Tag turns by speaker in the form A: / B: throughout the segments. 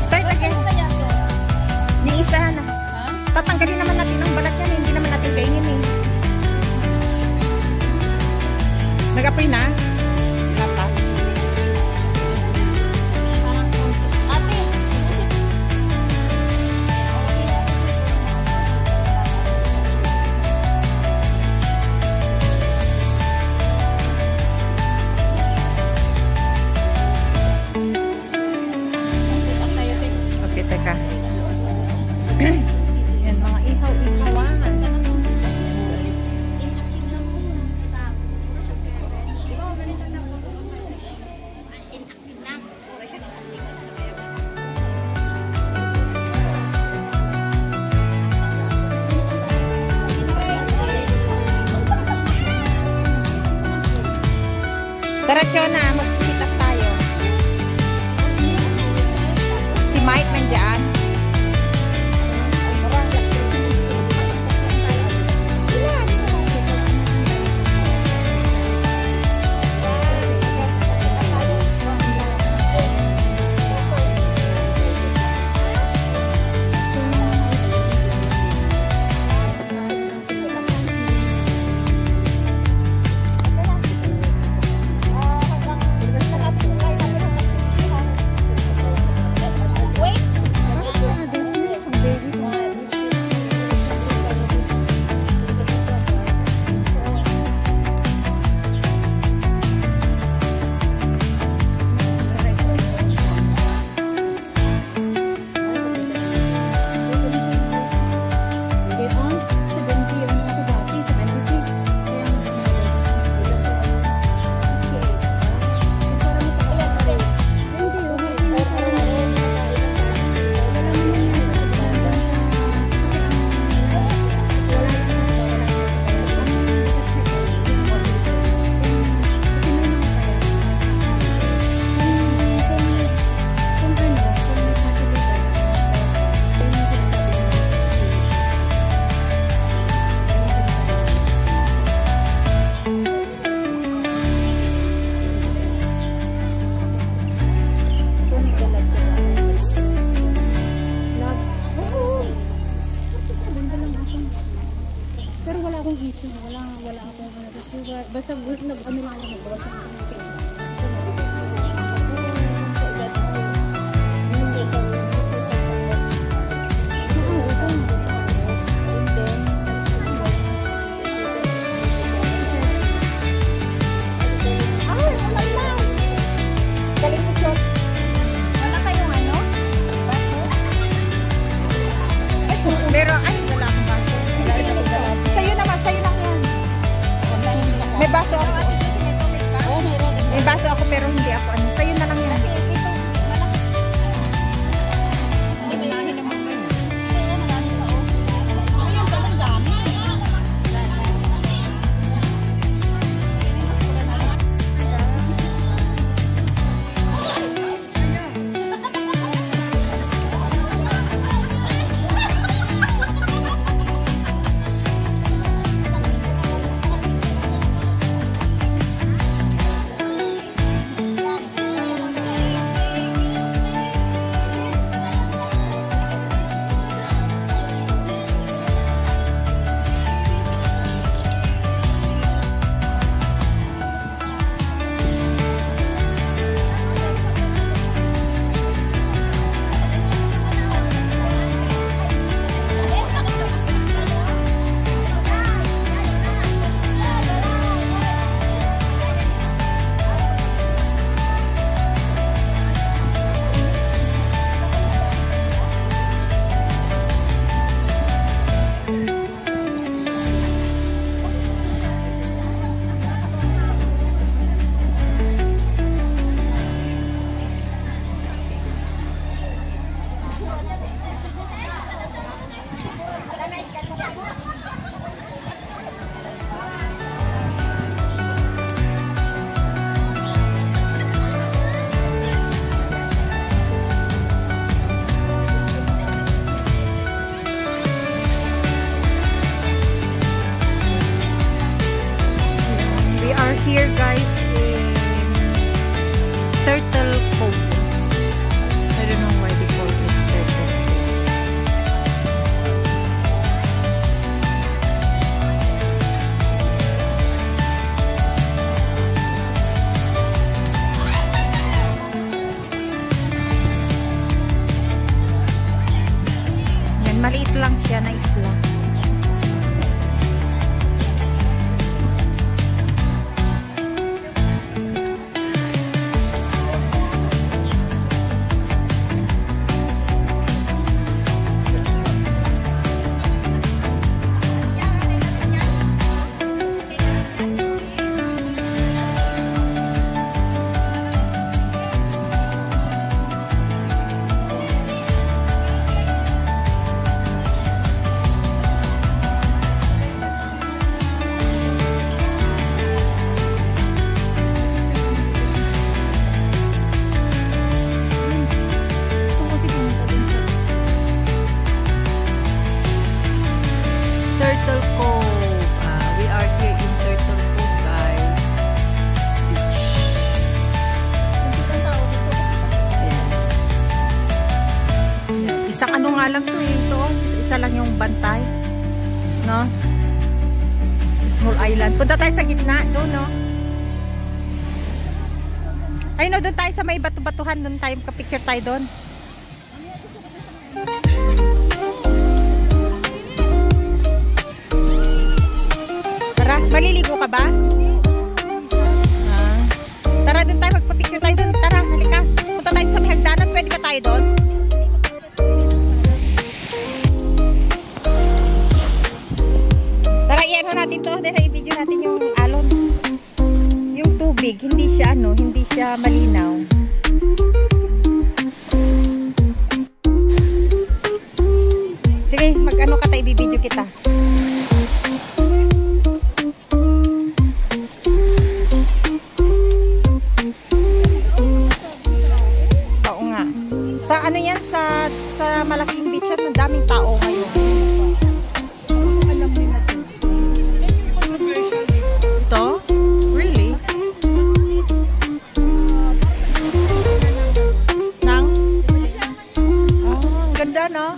A: Start again. Yung isa na. Tatanggalin naman natin ang balat yan. Hindi naman natin kainin eh. Nag-apoy na. Lapa. Okay, teka. Yan, mga ihaw-ihawan. Tara, Chona, mag-sit up tayo. Si Mike nandiyan.
B: Pero wala akong issue, wala akong basta ano lang ako magbawas ng
A: pero ay wala akong baso. Sa'yo naman, sa'yo lang yan. May baso ako. May baso ako pero hindi ako ano. Sa'yo na lang yan. Maliit lang siya na isla. Turtle Cove. We are here in Turtle Cove, guys. Beach. Yes. Isang ano nga lang to eh. Ito, isa lang yung bantay. No? Small island. Punta tayo sa gitna. Doon, no? Ay, no, doon tayo sa may batu-batuhan. Doon tayo, kapicture tayo doon. Tara, maliligo ka ba? Tara, doon tayo, magpa-picture tayo doon. Tara, halika. Punta tayo sa may hagdanan. Pwede ba tayo doon? Tara, i-ano natin to. Tara, i-video natin yung alon. Yung tubig, hindi siya ano, hindi siya malinaw. Sige, mag-ano ka tayo, i-video kita. Sa ano yan, sa malaking beach yan, madaming tao ngayon. Alam nila ito. Ito? Really? Nang? Ang ganda, no?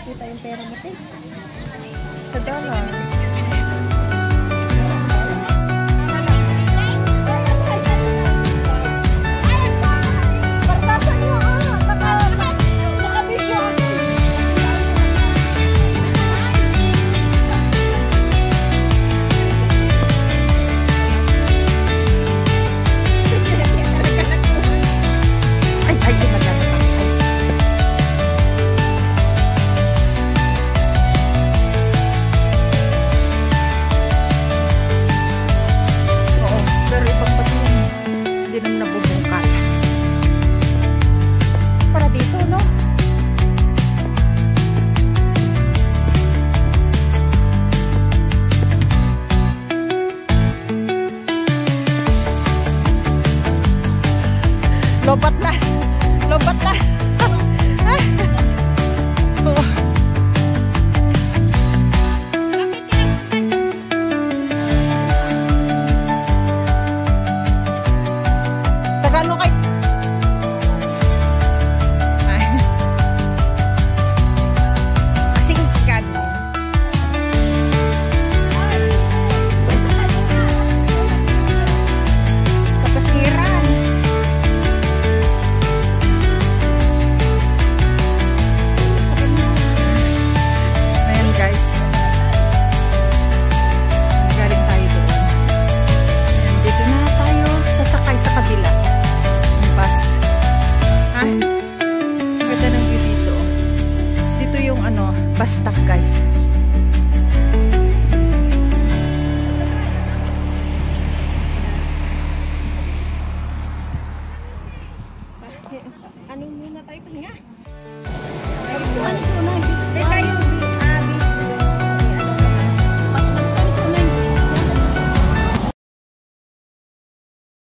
A: makita yung pera mo, te. Sa dollar.